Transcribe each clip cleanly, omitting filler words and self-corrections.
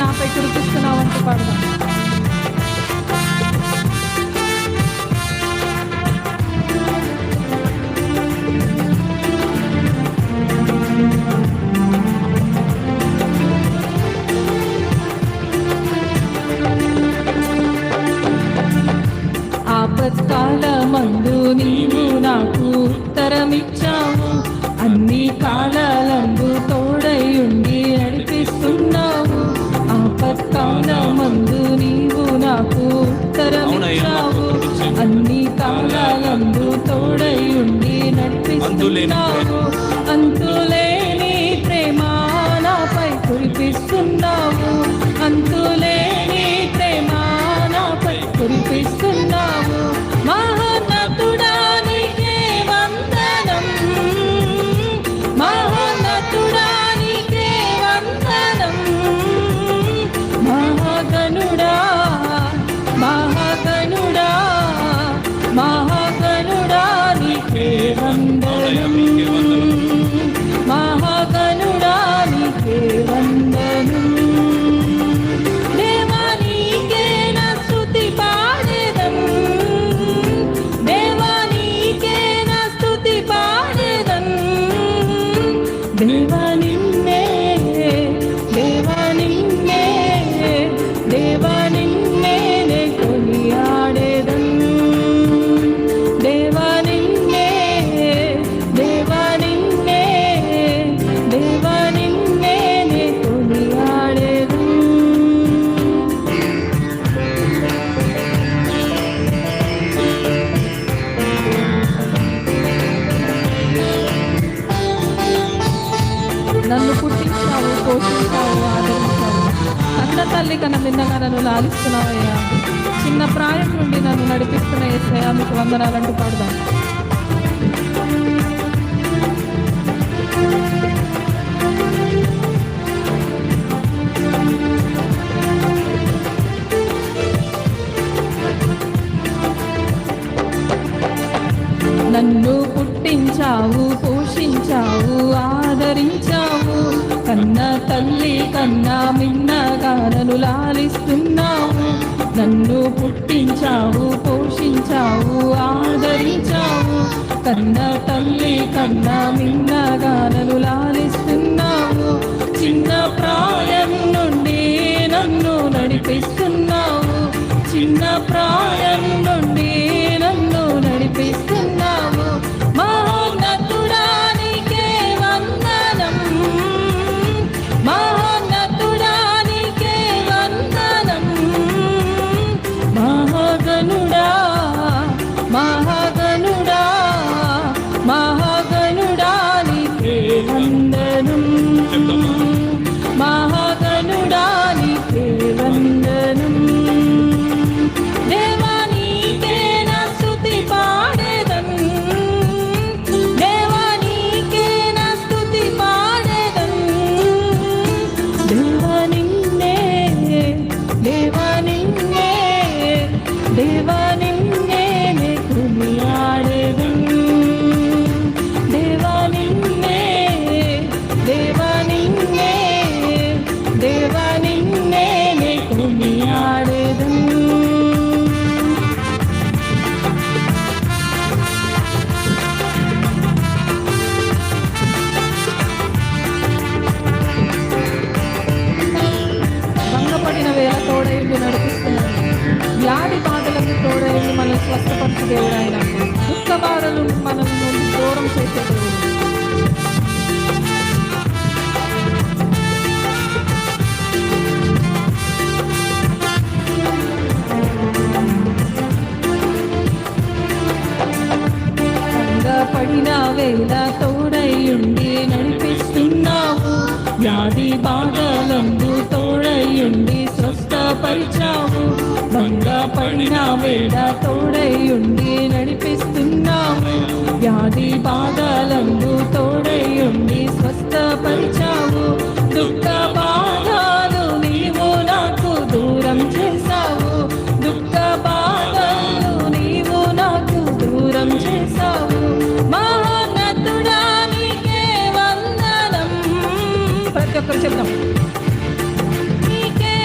నాపై కురిపిస్తున్నావు అంటూ పాడదాం. ఆపత్కాలమందు నీవు నాకు ఉత్తరమిచ్చావు, అన్ని కాలాలందు తోడయుండి నడిపిస్తున్నావు. ఆపత్కాలమందు నీవు నాకు ఉత్తరమిచ్చావు, అన్ని కాలాలందు తోడయుండి నడిపిస్తున్నావు. అంతులేని ప్రేమ నాపై కురిపిస్తున్నావు, అంతులేని ప్రేమ నాపై కురిపిస్తున్నావు. మహోన్నతుడా నీకే వందనం, మహోన్నతుడా నీకే వందనం. మహాగణుడా మహాగణుడా మహాగణుడా నీకే వందనం, మహాగణుడా నీకే వందనం. దేవా నిన్నే దేవా నిన్నే దేవా నిన్నే నే కొనియాడేదన్, దేవా నిన్నే దేవా నిన్నే దేవా నిన్నే నే కొనియాడేదన్. నన్ను పుట్టించావు, పోషించావు, ఆదరించావు. కన్న తల్లి కన్నా నిన్నగా నన్ను లాలిస్తున్నావయ్యా. చిన్న ప్రాయం నుండి నన్ను నడిపిస్తున్న యేసయ్యా మీకు వందనాలంటూ పాడదాం. నన్ను పుట్టించావు, పోషించావు, ఆదరించావు. కన్న తల్లి కన్నా మిన్నగా నన్ను లాలిస్తున్నావు. నన్ను పుట్టించావు, పోషించావు, ఆదరించావు. కన్న తల్లి కన్నా మిన్నగా నన్ను లాలిస్తున్నావు. చిన్న ప్రాయం నుండి నన్ను నడిపిస్తున్నావు, చిన్న ప్రాయం నుండి నన్ను నడిపిస్తున్నావు. మహోన్నతుడా నీకే వందనం, మహోన్నతుడా నీకే వందనం. మహాగణుడా మహాగణుడా మహాగణుడా నీకే వందనం, మహాగణుడా నీకే వందనం. దేవా నీకే నా స్తుతి పాడేదన్, దేవా నీకే నా స్తుతి పాడేదన్. దేవా నిన్నే దేవా నిన్నే దేవా నిన్నే నే కొనియాడేదన్, దేవా నిన్నే దేవా నిన్నే దేవా నిన్నే నే కొనియాడేదన్. భంగపడిన వేళ తోడైండి నడిపిస్తున్నాడు, వ్యాధి బాధలకు తోడైండి మనం స్వస్థపరచు దేవుడు ఆయన. దుఃఖ బాధలు మనం నుండి దూరం చేసే దేవుడు. భంగపడిన వేళ తోడైయుండి నడిపిస్తున్నావు. వ్యాధి బాధలందు తోడైయుండి స్వస్థపరిచావు. భంగపడిన వేళ తోడైయుండి నడిపిస్తున్నావు. వ్యాధి బాధలందు తోడైయుండి స్వస్థపరిచావు. దుఃఖ బాధలు నీవు నాకు దూరం చేశావు, దుఃఖ బాధలు నీవు నాకు దూరం చేశావు. మహోన్నతుడా నీకే వందనం. ప్రతి ఒక్కరు చెప్తాం. నీకే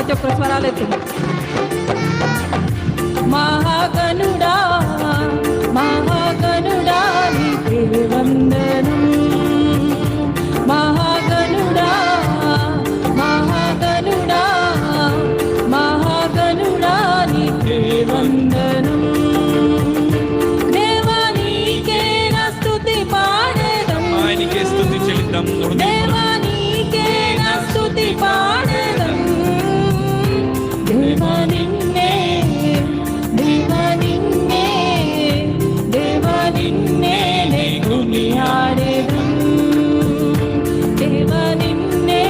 ప్రతి ఒక్కరు స్వరాలెత్తి. మహాగణుడా మహాగణుడా నీకే వందనం, మహాగణుడా మహాగణుడా మహాగణుడా నీకే వందనం. దేవా నీకే నా స్తుతి పాడెదం, ఆయనకే స్తుతి చెల్లిద్దాం. దేవా నీకే నా స్తుతి పాడెదం. దేవా నిన్నే దేవా నిన్నే దేవా నిన్నే నే కొనియాడెదం. దేవా నిన్నే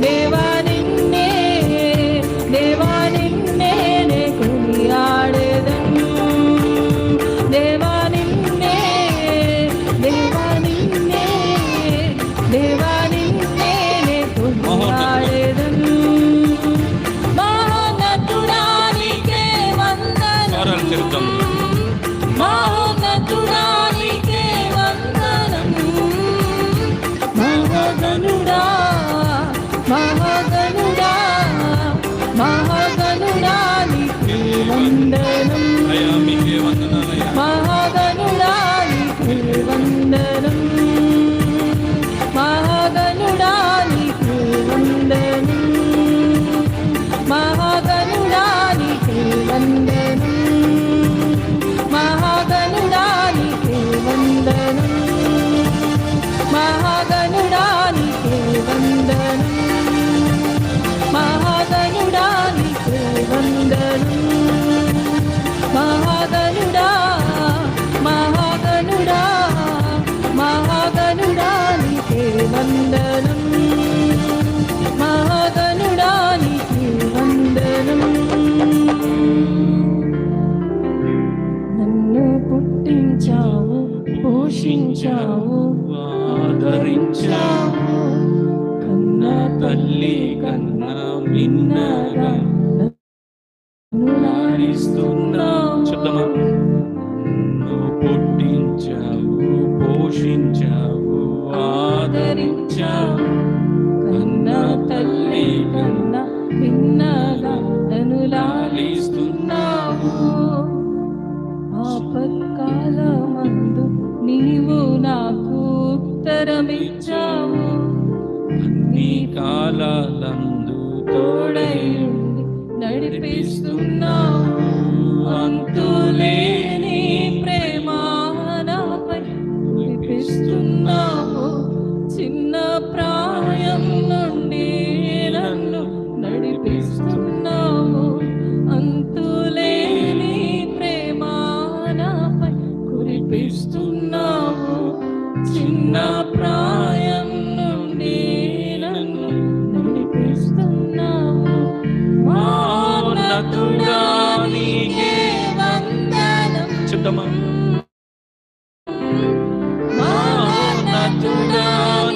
దేవా నిన్నే దేవా నిన్నే నే కొనియాడెదం. దేవా నిన్నే దేవా నిన్నే దేవా నిన్నే నే కొనియాడెదం. మహోన్నతుడా నీకే వందనం, స్వరాలు చెల్లిద్దాం. మహోన్నతుడా నీకే వందనం. మహాగణుడా మహాగణుడా మహాగణుడా నీకే వందనం. అయ్యా మీకే వందనాలయ్యా. మహాగణుడా నీకే వందనం, మహాగణుడా నీకే వందనం, మహాగణుడా నీకే వందనం, మహాగణుడా నీకే వందనం, మహాగణుడా నీకే వందనం, మహాగణుడా నీకే వందనం. మహాగణుడా మహాగణుడా మహాగణుడా నీకే వందనం, మహాగణుడా నీకే వందనం. నన్ను పుట్టించావు, పోషించావు, ఆదరించావు. కన్నా తల్లి కన్నా మిన్నగా లాలిస్తున్నావు. చెప్తామా? నన్ను పుట్టించావు, పోషించావు, ఆదరించావు. కన్నా తల్లి కన్నా భిన్నగా నన్ను లాలిస్తున్నావు. ఆపత్కాలమందు నీవు నాకు ఉత్తరమిచ్చావు. అన్ని కాలాలందు తోడై ఉండి నడిపిస్తున్నావు. అంతులేని ప్రేమ నాపై కురిపిస్తున్నావు. చిన్న ప్రాయం నుండి నన్ను నడిపిస్తున్నావు. అంతులేని ప్రేమ నాపై కురిపిస్తున్నావు. చిన్న ప్రాయం నుండి నన్ను నడిపిస్తున్నావు. మహోన్నతుడా నీకే వందనం. చెప్తామా? మహోన్నతుడా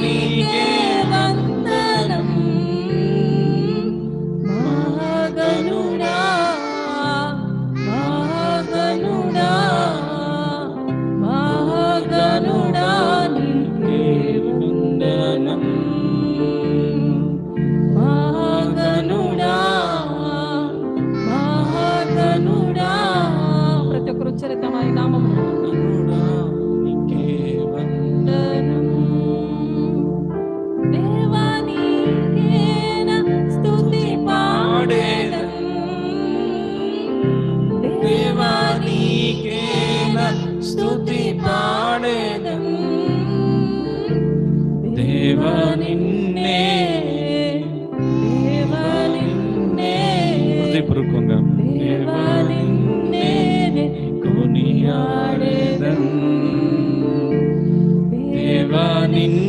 నీకే వందనం. మహాగణుడా మహాగణుడా మహాగణుడా నీకే వందనం. మహాగణుడా మహాగణుడా ప్రతి ఒక్కరు ఉచ్చరిద్దాం ఈ నామము. గణుడా నీకే వందనం. దేవా నీకే నా స్తుతి పాడెదం. దేవా నీకే నా స్తుతి పాడెదం. దేవా నిన్నే దేవా నిన్నే హృదయపూర్వకంగా దేవా నిన్నే కొనియాడెదం. దేవా నిన్నే